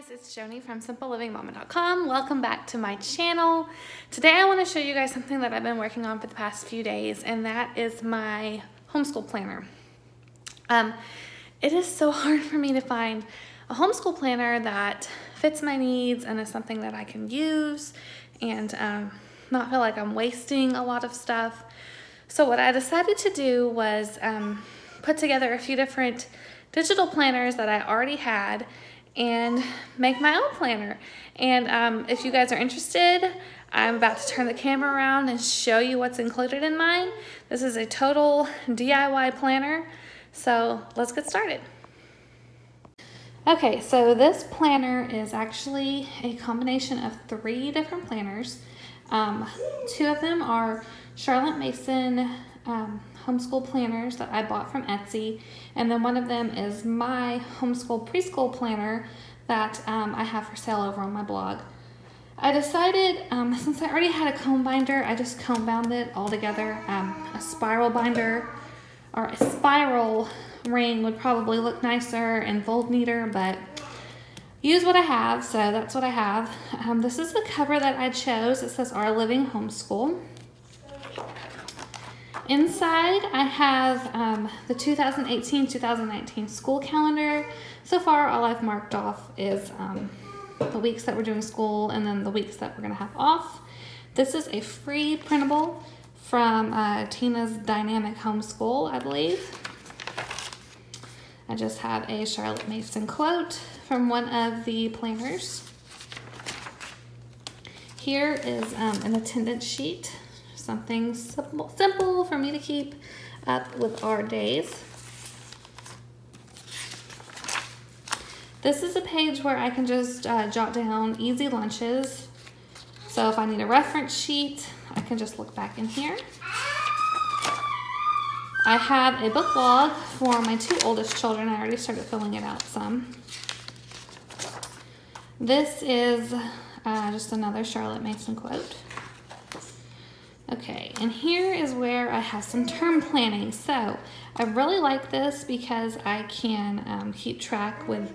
guys, it's Joanie from simplelivingmama.com. Welcome back to my channel. Today I want to show you guys something that I've been working on for the past few days, and that is my homeschool planner. It is so hard for me to find a homeschool planner that fits my needs and is something that I can use and not feel like I'm wasting a lot of stuff. So what I decided to do was put together a few different digital planners that I already had and make my own planner. And if you guys are interested, I'm about to turn the camera around and show you what's included in mine. This is a total DIY planner, so let's get started. Okay, so this planner is actually a combination of 3 different planners. 2 of them are Charlotte Mason homeschool planners that I bought from Etsy, and then one of them is my homeschool preschool planner that I have for sale over on my blog. I decided, since I already had a comb binder, I just comb bound it all together. A spiral binder or a spiral ring would probably look nicer and fold neater, but use what I have, so that's what I have. This is the cover that I chose. It says Our Living Homeschool. Inside, I have the 2018-2019 school calendar. So far, all I've marked off is the weeks that we're doing school and then the weeks that we're going to have off. This is a free printable from Tina's Dynamic Homeschool, I believe. I just have a Charlotte Mason quote from one of the planners. Here is an attendance sheet. Something simple for me to keep up with our days. This is a page where I can just jot down easy lunches. So if I need a reference sheet, I can just look back in here. I have a book log for my 2 oldest children. I already started filling it out some. This is just another Charlotte Mason quote. Okay, and here is where I have some term planning. So I really like this because I can keep track of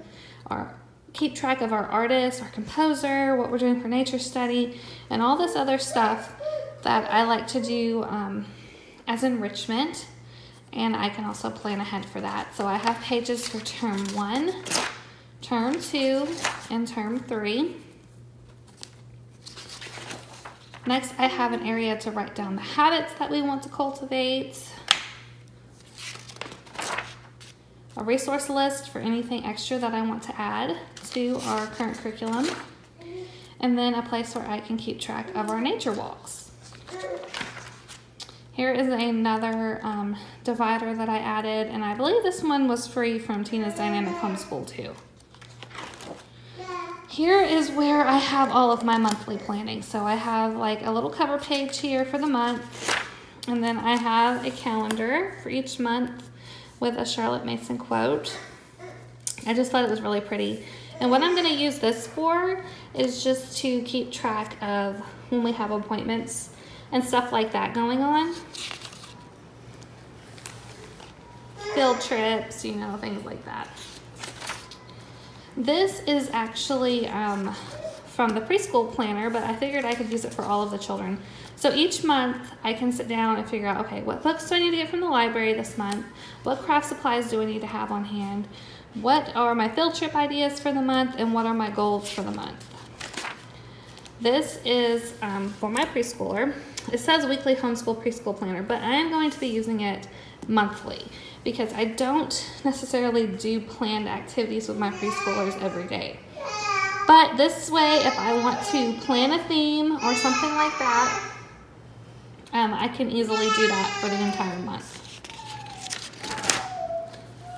our artist, our composer, what we're doing for nature study, and all this other stuff that I like to do as enrichment. And I can also plan ahead for that. So I have pages for term 1, term 2, and term 3. Next, I have an area to write down the habits that we want to cultivate, a resource list for anything extra that I want to add to our current curriculum, and then a place where I can keep track of our nature walks. Here is another divider that I added, and I believe this one was free from Tina's Dynamic Homeschool too. Here is where I have all of my monthly planning. So I have like a little cover page here for the month, and then I have a calendar for each month with a Charlotte Mason quote. I just thought it was really pretty. And what I'm going to use this for is just to keep track of when we have appointments and stuff like that going on. Field trips, you know, things like that. This is actually from the preschool planner, but I figured I could use it for all of the children. So each month I can sit down and figure out, okay, what books do I need to get from the library this month? What craft supplies do I need to have on hand? What are my field trip ideas for the month? And what are my goals for the month? This is for my preschooler. It says weekly homeschool preschool planner, but I am going to be using it monthly because I don't necessarily do planned activities with my preschoolers every day. But this way, if I want to plan a theme or something like that, I can easily do that for the entire month.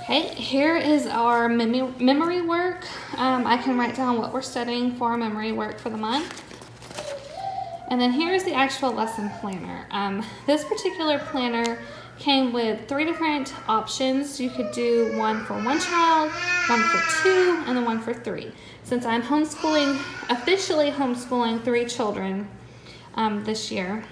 Okay, here is our memory work. I can write down what we're studying for our memory work for the month. And then here's the actual lesson planner. This particular planner came with 3 different options. You could do one for 1 child, one for 2, and then one for 3. Since I'm officially homeschooling 3 children this year,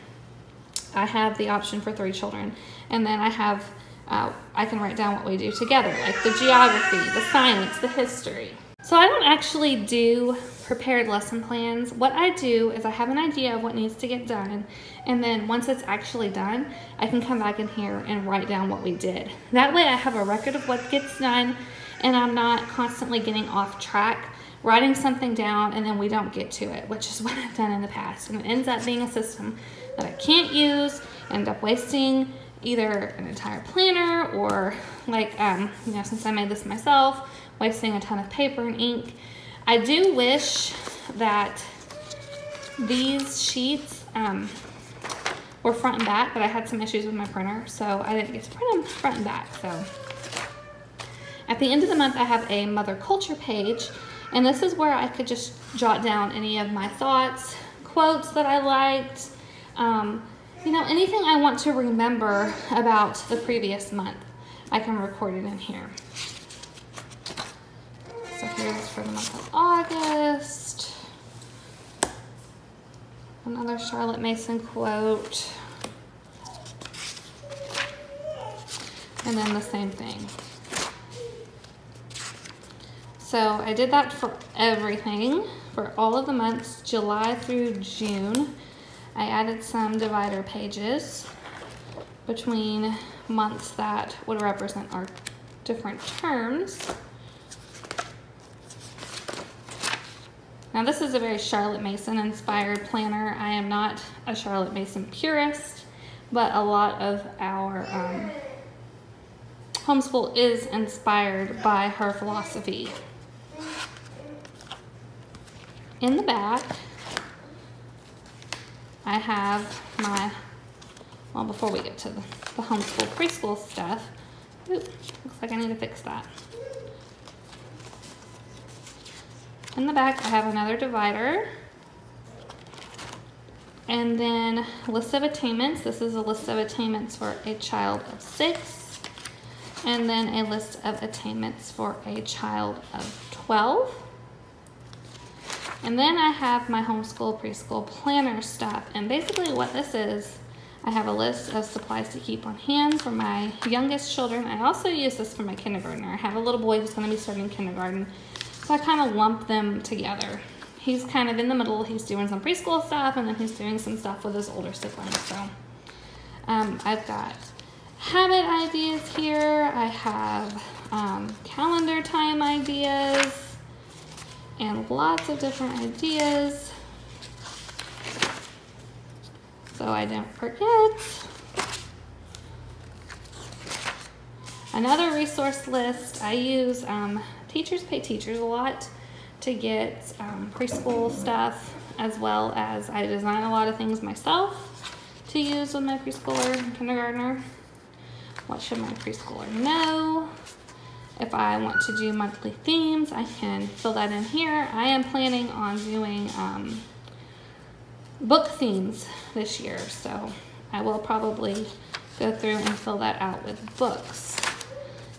I have the option for 3 children. And then I can write down what we do together, like the geography, the science, the history. So I don't actually do prepared lesson plans. What I do is I have an idea of what needs to get done, and then once it's actually done, I can come back in here and write down what we did. That way I have a record of what gets done, and I'm not constantly getting off track, writing something down, and then we don't get to it, which is what I've done in the past. And it ends up being a system that I can't use, end up wasting either an entire planner or like, you know, since I made this myself, wasting a ton of paper and ink. I do wish that these sheets were front and back, but I had some issues with my printer, so I didn't get to print them front and back. So at the end of the month, I have a mother culture page, and this is where I could just jot down any of my thoughts, quotes that I liked, you know, anything I want to remember about the previous month. I can record it in here. So here's for the month of August. Another Charlotte Mason quote. And then the same thing. So I did that for everything, for all of the months, July through June. I added some divider pages between months that would represent our different terms. Now this is a very Charlotte Mason inspired planner. I am not a Charlotte Mason purist, but a lot of our homeschool is inspired by her philosophy. In the back, I have my, well, before we get to the homeschool preschool stuff, oops, looks like I need to fix that. In the back, I have another divider, and then a list of attainments. This is a list of attainments for a child of 6, and then a list of attainments for a child of 12. And then I have my homeschool preschool planner stuff, and basically what this is, I have a list of supplies to keep on hand for my youngest children. I also use this for my kindergartner. I have a little boy who's going to be starting kindergarten, so I kind of lump them together. He's kind of in the middle. He's doing some preschool stuff, and then he's doing some stuff with his older siblings. So I've got habit ideas here. I have calendar time ideas, and lots of different ideas, so I don't forget. Another resource list, I use Teachers Pay Teachers a lot to get preschool stuff, as well as I design a lot of things myself to use with my preschooler and kindergartner. What should my preschooler know? If I want to do monthly themes, I can fill that in here. I am planning on doing book themes this year, so I will probably go through and fill that out with books.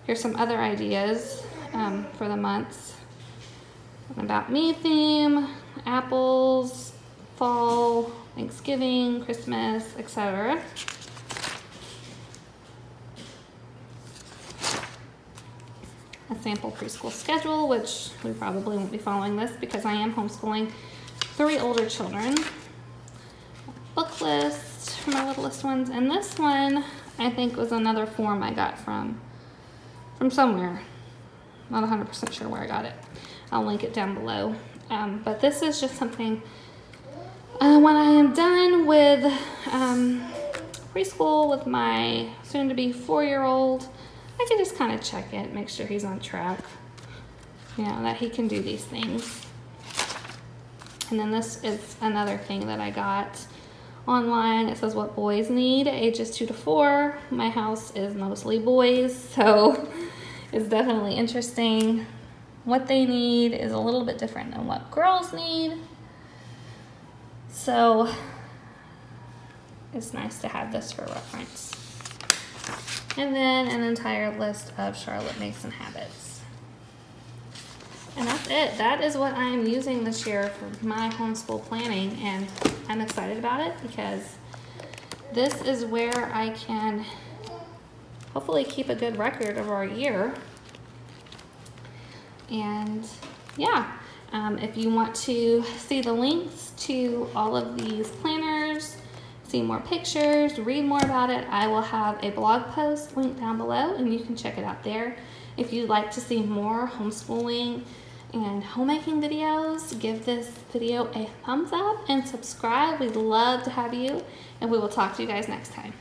Here's some other ideas for the months. An About Me theme, apples, fall, Thanksgiving, Christmas, etc. A sample preschool schedule, which we probably won't be following this because I am homeschooling 3 older children. A book list for my littlest ones, and this one I think was another form I got from somewhere. Not 100% sure where I got it. I'll link it down below. But this is just something when I am done with preschool with my soon-to-be 4-year-old, I can just kind of check it, make sure he's on track, you know, that he can do these things. And then this is another thing that I got online. It says what boys need, ages 2 to 4. My house is mostly boys, so it's definitely interesting. What they need is a little bit different than what girls need. So it's nice to have this for reference. And then an entire list of Charlotte Mason habits. And that's it. That is what I am using this year for my homeschool planning, and I'm excited about it because this is where I can hopefully keep a good record of our year and yeah, if you want to see the links to all of these planners, see more pictures, read more about it, I will have a blog post linked down below and you can check it out there. If you'd like to see more homeschooling and homemaking videos, give this video a thumbs up and subscribe. We'd love to have you, and we will talk to you guys next time.